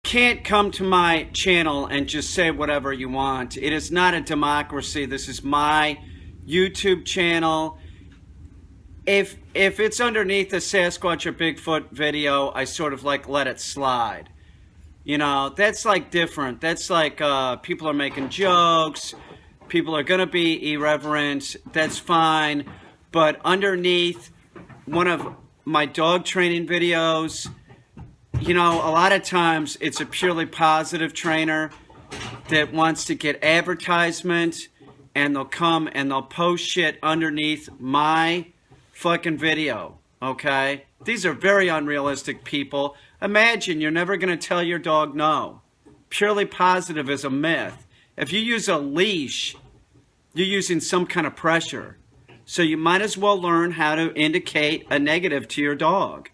can't come to my channel and just say whatever you want. It is not a democracy. This is my YouTube channel. If it's underneath a Sasquatch or Bigfoot video, I sort of like let it slide. You know, that's like different. That's like people are making jokes. People are going to be irreverent. That's fine. But underneath one of my dog training videos, you know, a lot of times it's a purely positive trainer that wants to get advertisement, and they'll come and they'll post shit underneath my fucking video, okay? These are very unrealistic people. Imagine you're never going to tell your dog no. Purely positive is a myth. If you use a leash, you're using some kind of pressure. So you might as well learn how to indicate a negative to your dog.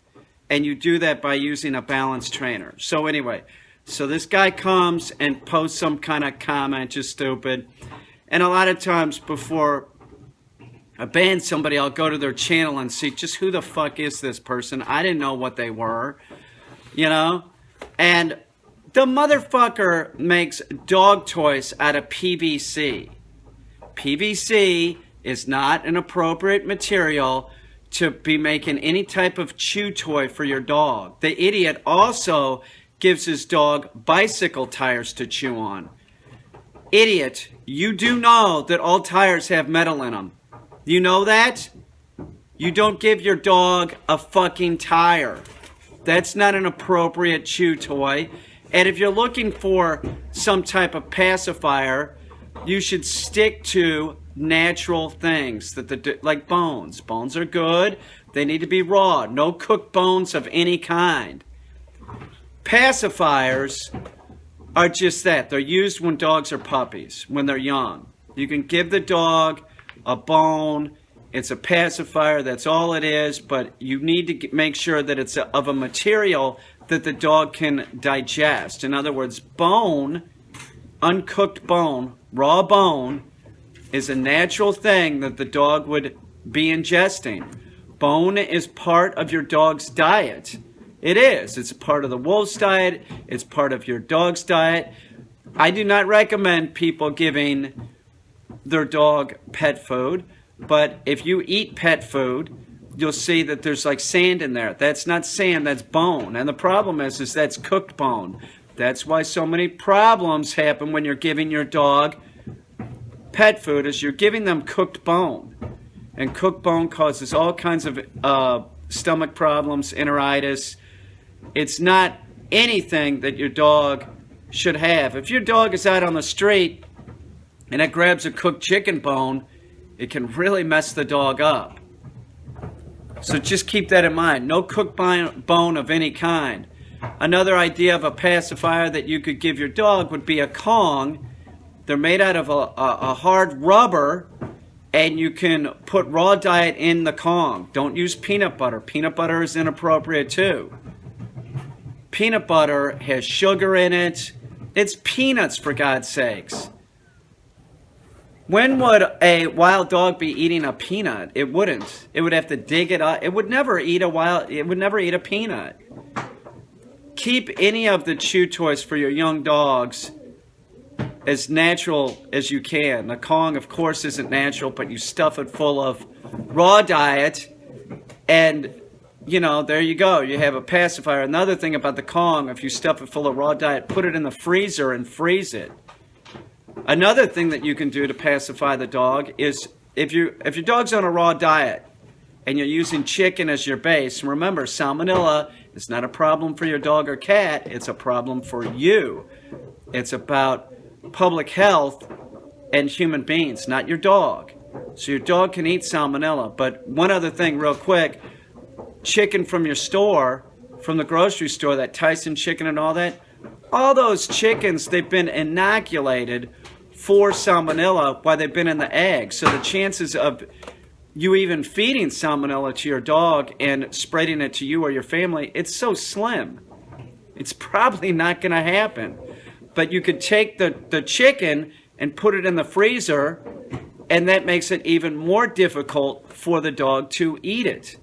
And you do that by using a balanced trainer. So anyway, so this guy comes and posts some kind of comment, just stupid. And a lot of times before I ban somebody, I'll go to their channel and see just who the fuck is this person. I didn't know what they were, you know? And the motherfucker makes dog toys out of PVC. PVC is not an appropriate material to be making any type of chew toy for your dog. The idiot also gives his dog bicycle tires to chew on. Idiot, you do know that all tires have metal in them. You know that? You don't give your dog a fucking tire. That's not an appropriate chew toy. And if you're looking for some type of pacifier, you should stick to natural things, like bones. Bones are good. They need to be raw. No cooked bones of any kind. Pacifiers are just that. They're used when dogs are puppies, when they're young. You can give the dog a bone. It's a pacifier. That's all it is. But you need to make sure that it's of a material that the dog can digest. In other words, bone, uncooked bone, raw bone, is a natural thing that the dog would be ingesting. Bone is part of your dog's diet. It is. It's a part of the wolf's diet. It's part of your dog's diet. I do not recommend people giving their dog pet food, but if you eat pet food, you'll see that there's like sand in there. That's not sand, that's bone. And the problem is that's cooked bone. That's why so many problems happen when you're giving your dog pet food, is you're giving them cooked bone. And cooked bone causes all kinds of stomach problems, enteritis. It's not anything that your dog should have. If your dog is out on the street and it grabs a cooked chicken bone, it can really mess the dog up. So just keep that in mind. No cooked bone of any kind. Another idea of a pacifier that you could give your dog would be a Kong. They're made out of a hard rubber, and you can put raw diet in the Kong. Don't use peanut butter. Peanut butter is inappropriate too. Peanut butter has sugar in it. It's peanuts, for God's sakes. When would a wild dog be eating a peanut? It wouldn't. It would have to dig it up. It would never eat a peanut. Keep any of the chew toys for your young dogs as natural as you can. The Kong, of course, isn't natural, but you stuff it full of raw diet, and, you know, there you go. You have a pacifier. Another thing about the Kong, if you stuff it full of raw diet, put it in the freezer and freeze it. Another thing that you can do to pacify the dog is if your dog's on a raw diet and you're using chicken as your base, remember, salmonella is not a problem for your dog or cat. It's a problem for you. It's about public health and human beings, not your dog. So your dog can eat salmonella. But one other thing real quick, chicken from your store, from the grocery store, that Tyson chicken and all that, all those chickens, they've been inoculated for salmonella while they've been in the egg. So the chances of you even feeding salmonella to your dog and spreading it to you or your family, it's so slim. It's probably not going to happen. But you could take the chicken and put it in the freezer, and that makes it even more difficult for the dog to eat it.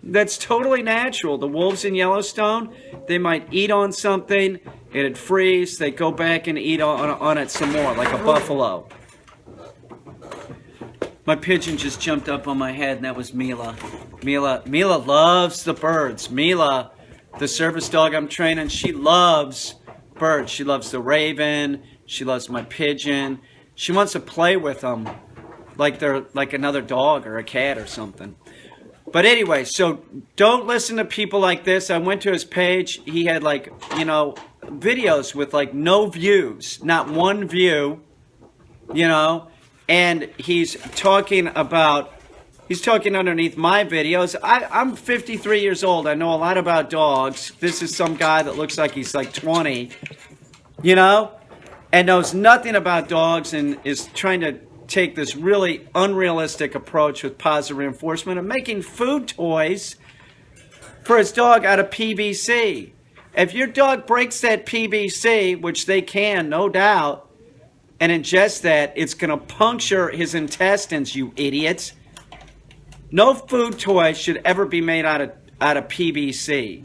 That's totally natural. The wolves in Yellowstone, they might eat on something It'd freeze. They'd go back and eat on it some more, like a buffalo. My pigeon just jumped up on my head, and that was Mila. Mila loves the birds. Mila, the service dog I'm training, she loves birds. She loves the raven. She loves my pigeon. She wants to play with them like they're like another dog or a cat or something. But anyway, so don't listen to people like this. I went to his page. He had like, you know, videos with like no views, not one view, you know, and he's talking underneath my videos. I'm 53 years old. I know a lot about dogs. This is some guy that looks like he's like 20, you know, and knows nothing about dogs and is trying to take this really unrealistic approach with positive reinforcement and making food toys for his dog out of PVC. If your dog breaks that PVC, which they can, no doubt, and ingest that, it's going to puncture his intestines, you idiots. No food toy should ever be made out of PVC.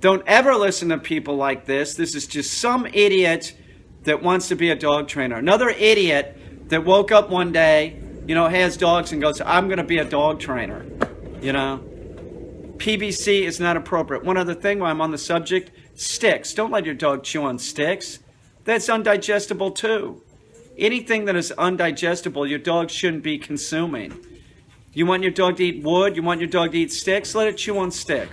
Don't ever listen to people like this. This is just some idiot that wants to be a dog trainer. Another idiot that woke up one day, you know, has dogs and goes, I'm going to be a dog trainer, you know. PVC is not appropriate. One other thing while I'm on the subject, sticks. Don't let your dog chew on sticks. That's undigestible too. Anything that is undigestible, your dog shouldn't be consuming. You want your dog to eat wood? You want your dog to eat sticks? Let it chew on sticks.